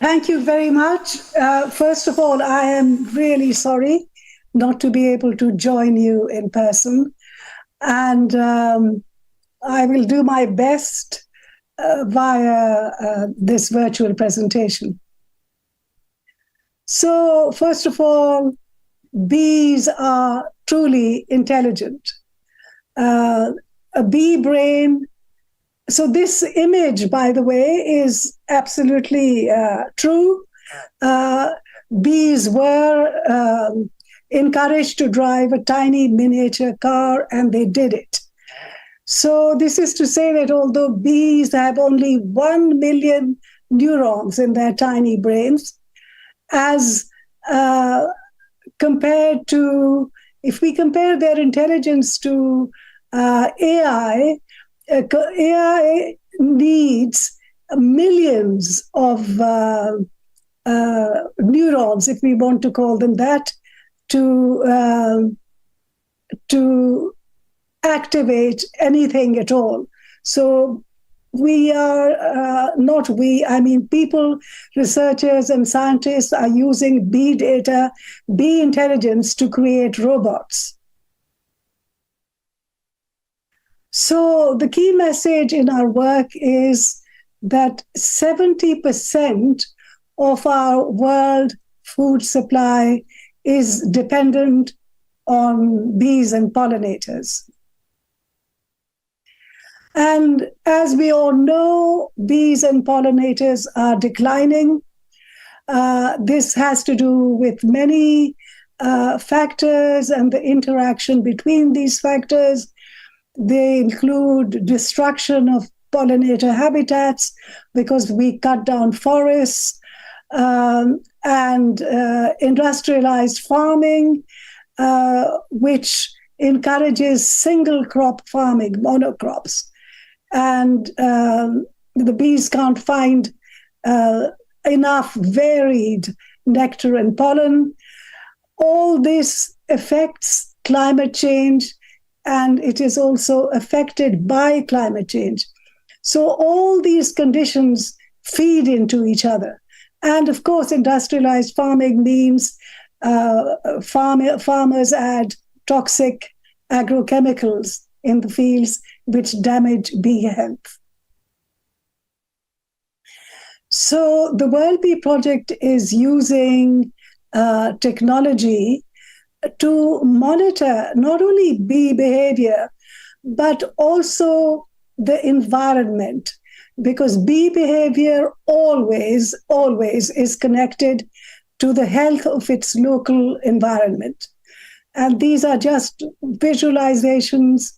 Thank you very much. First of all, I am really sorry not to be able to join you in person. And I will do my best via this virtual presentation. So, first of all, bees are truly intelligent. A bee brain. So this image, by the way, is absolutely true. Bees were encouraged to drive a tiny miniature car, and they did it. So this is to say that although bees have only 1 million neurons in their tiny brains, as compared to, if we compare their intelligence to AI, AI needs millions of neurons, if we want to call them that, to activate anything at all. So we are not we, I mean, people, researchers and scientists are using bee data, bee intelligence to create robots. So the key message in our work is that 70% of our world food supply is dependent on bees and pollinators. And as we all know, bees and pollinators are declining. This has to do with many factors and the interaction between these factors. They include destruction of pollinator habitats because we cut down forests, and industrialized farming, which encourages single crop farming, monocrops. And the bees can't find enough varied nectar and pollen. All this affects climate change, and it is also affected by climate change. So all these conditions feed into each other. And of course, industrialized farming means farmers add toxic agrochemicals in the fields, which damage bee health. So the World Bee Project is using technology to monitor not only bee behavior, but also the environment, because bee behavior always is connected to the health of its local environment. And these are just visualizations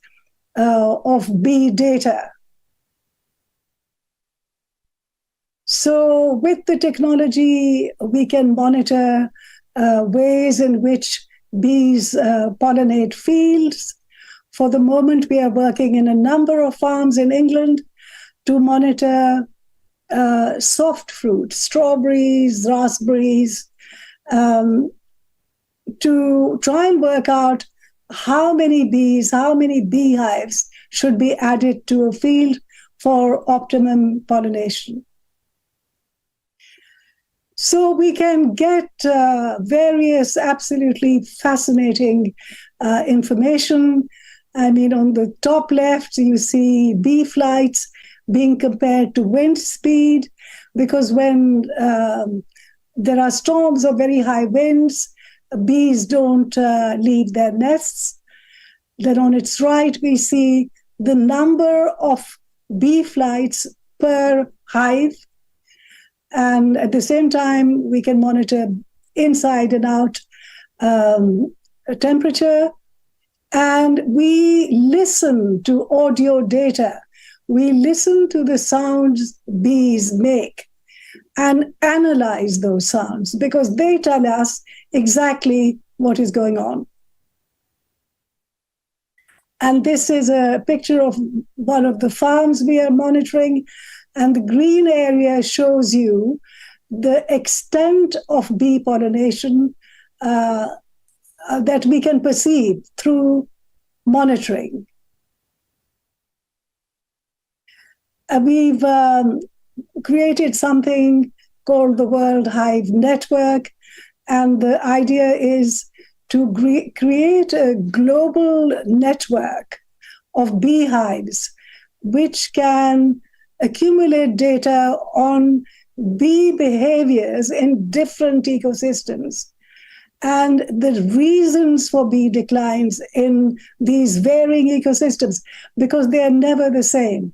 of bee data. So with the technology, we can monitor ways in which bees pollinate fields. For the moment, we are working in a number of farms in England to monitor soft fruit, strawberries, raspberries, to try and work out how many bees, how many beehives should be added to a field for optimum pollination. So we can get various absolutely fascinating information. I mean, on the top left, you see bee flights being compared to wind speed, because when there are storms or very high winds, bees don't leave their nests. Then on its right, we see the number of bee flights per hive. And at the same time, we can monitor inside and out temperature. And we listen to audio data. We listen to the sounds bees make and analyze those sounds, because they tell us exactly what is going on. And this is a picture of one of the farms we are monitoring. And the green area shows you the extent of bee pollination that we can perceive through monitoring. We've created something called the World Hive Network. And the idea is to create a global network of beehives which can accumulate data on bee behaviors in different ecosystems and the reasons for bee declines in these varying ecosystems, because they are never the same.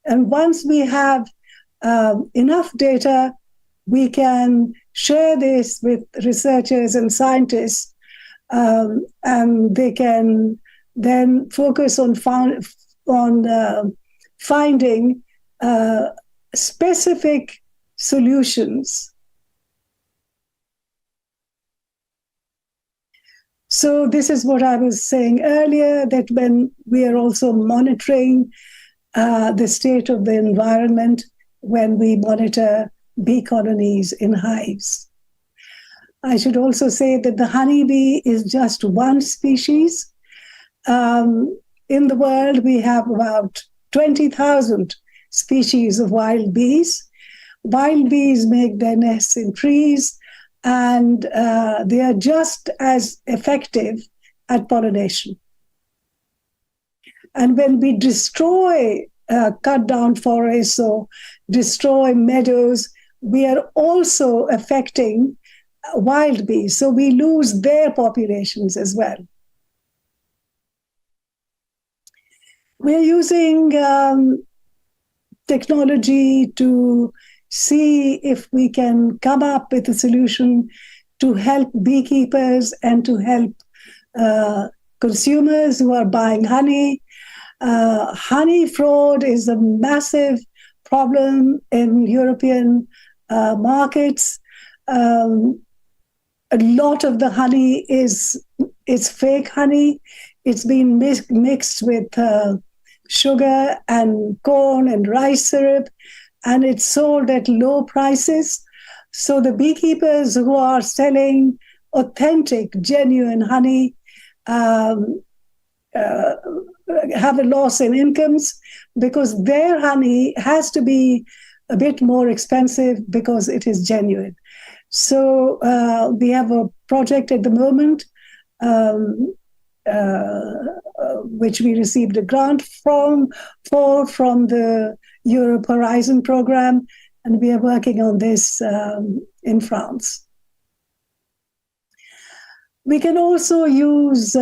And once we have enough data, we can share this with researchers and scientists, and they can then focus on finding specific solutions. So this is what I was saying earlier, that when we are also monitoring the state of the environment, when we monitor bee colonies in hives. I should also say that the honeybee is just one species. In the world, we have about 20,000 species of wild bees. Wild bees make their nests in trees, and they are just as effective at pollination. And when we destroy cut down forests or destroy meadows, we are also affecting wild bees. So we lose their populations as well. We're using technology to see if we can come up with a solution to help beekeepers and to help consumers who are buying honey. Honey fraud is a massive problem in European markets. A lot of the honey is fake honey. It's been mixed with sugar and corn and rice syrup, and it's sold at low prices. So the beekeepers who are selling authentic, genuine honey have a loss in incomes, because their honey has to be a bit more expensive because it is genuine. So we have a project at the moment which we received a grant from the Europe Horizon program, and we are working on this in France. We can also use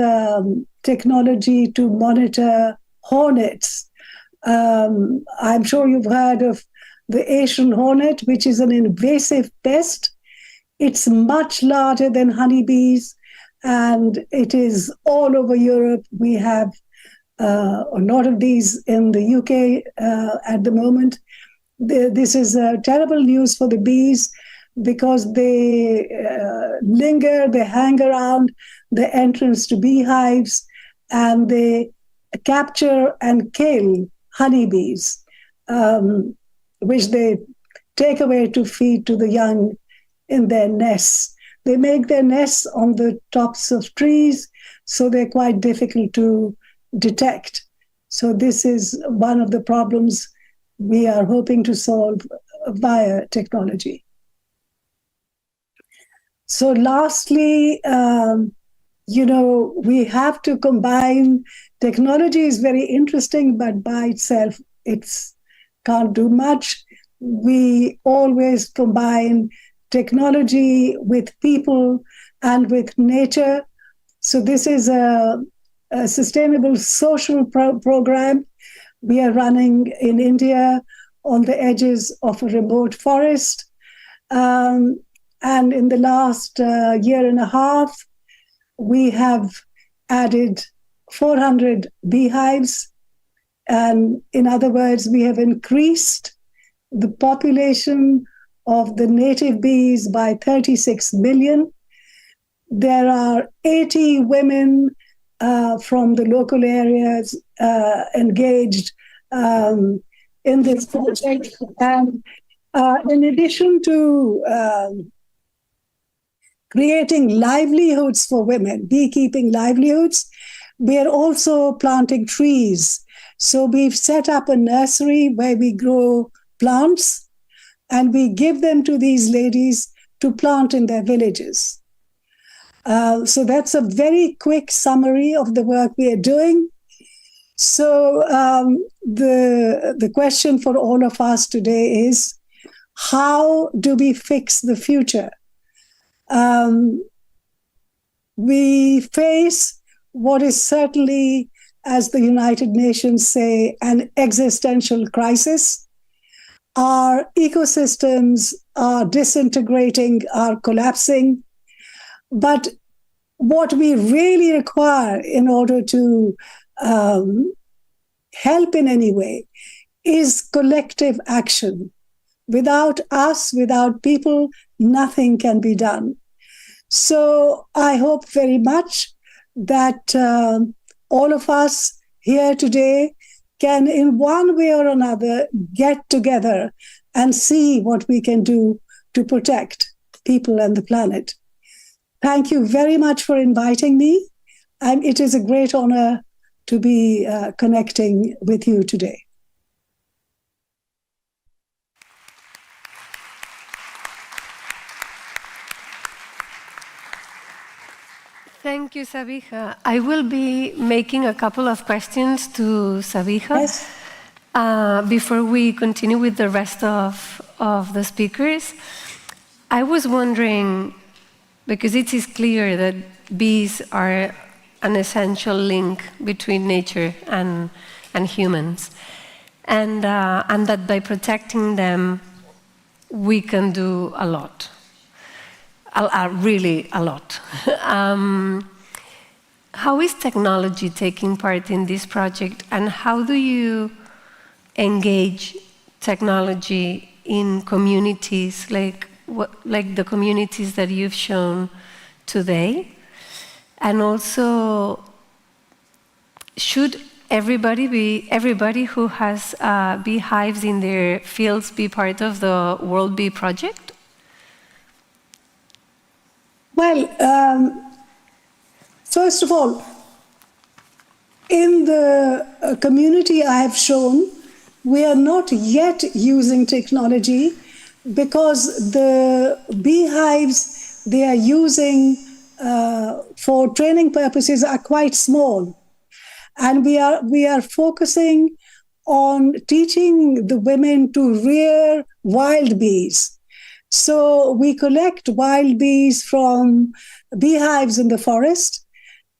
technology to monitor hornets. I'm sure you've heard of the Asian hornet, which is an invasive pest. It's much larger than honeybees, and it is all over Europe. We have a lot of these in the UK at the moment. This is terrible news for the bees, because they linger, they hang around the entrance to beehives, and they capture and kill honeybees, which they take away to feed to the young in their nests. They make their nests on the tops of trees, so they're quite difficult to detect. So this is one of the problems we are hoping to solve via technology. So lastly, we have to combine. Technology is very interesting, but by itself, it can't do much. We always combine technology with people and with nature. So this is a sustainable social program we are running in India on the edges of a remote forest. And in the last year and a half, we have added 400 beehives. And in other words, we have increased the population of the native bees by 36 million. There are 80 women from the local areas engaged in this project. And in addition to creating livelihoods for women, beekeeping livelihoods, we are also planting trees. So we've set up a nursery where we grow plants, and we give them to these ladies to plant in their villages. So that's a very quick summary of the work we are doing. So the question for all of us today is, how do we fix the future? We face what is certainly, as the United Nations say, an existential crisis. Our ecosystems are disintegrating, are collapsing. But what we really require in order to help in any way is collective action. Without us, without people, nothing can be done. So I hope very much that all of us here today can, in one way or another, get together and see what we can do to protect people and the planet. Thank you very much for inviting me. And it is a great honor to be connecting with you today. Thank you, Sabiha. I will be making a couple of questions to Sabiha. Yes. Before we continue with the rest of the speakers. I was wondering, because it is clear that bees are an essential link between nature and humans, and that by protecting them, we can do a lot. Really a lot. How is technology taking part in this project, and how do you engage technology in communities like the communities that you've shown today? And also, should everybody who has beehives in their fields be part of the World Bee Project? Well, first of all, in the community I have shown, we are not yet using technology because the beehives they are using for training purposes are quite small. And we are focusing on teaching the women to rear wild bees. So we collect wild bees from beehives in the forest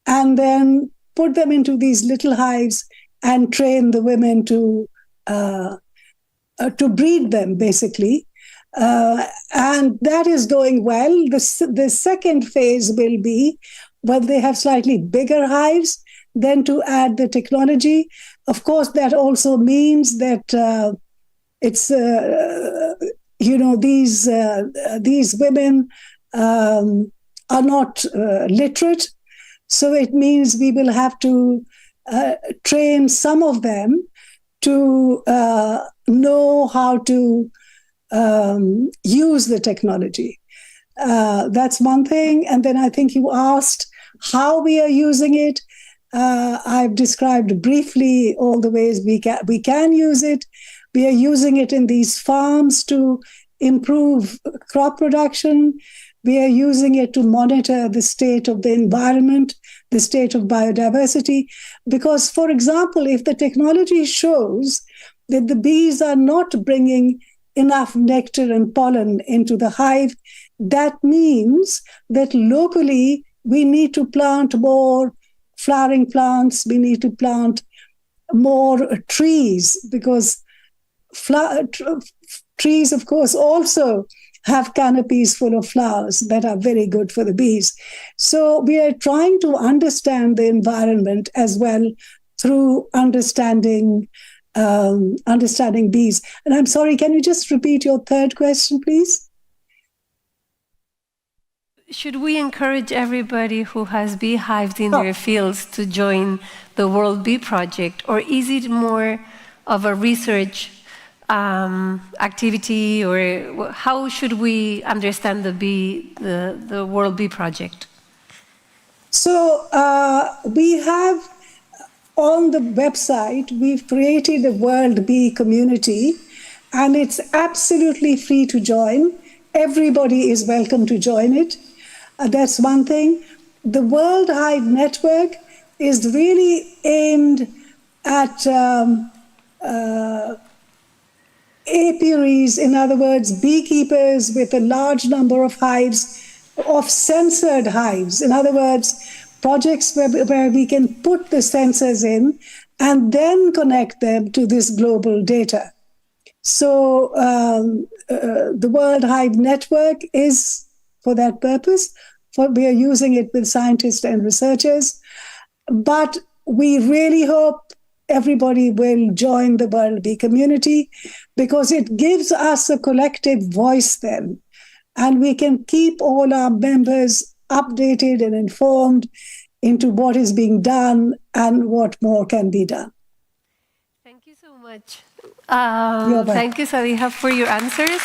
and then put them into these little hives and train the women to breed them, basically. And that is going well. The second phase will be when they have slightly bigger hives, then to add the technology. Of course, that also means that it's these women are not literate, so it means we will have to train some of them to know how to use the technology. That's one thing. And then I think you asked how we are using it. I've described briefly all the ways we can use it. We are using it in these farms to improve crop production. We are using it to monitor the state of the environment, the state of biodiversity. Because, for example, if the technology shows that the bees are not bringing enough nectar and pollen into the hive, that means that locally we need to plant more flowering plants, we need to plant more trees, because trees, of course, also have canopies full of flowers that are very good for the bees. So we are trying to understand the environment as well through understanding bees. And I'm sorry, can you just repeat your third question, please? Should we encourage everybody who has beehives in their fields to join the World Bee Project, or is it more of a research activity, or how should we understand the World Bee Project? So we have on the website, we've created a World Bee community, and it's absolutely free to join. Everybody is welcome to join it. That's one thing. The World Hive Network is really aimed at apiaries, in other words, beekeepers with a large number of hives, of censored hives. In other words, projects where we can put the sensors in and then connect them to this global data. So the World Hive Network is for that purpose. We are using it with scientists and researchers. But we really hope everybody will join the World Bee community, because it gives us a collective voice then. And we can keep all our members updated and informed into what is being done and what more can be done. Thank you so much. You're welcome. Thank you, Sabiha, for your answers.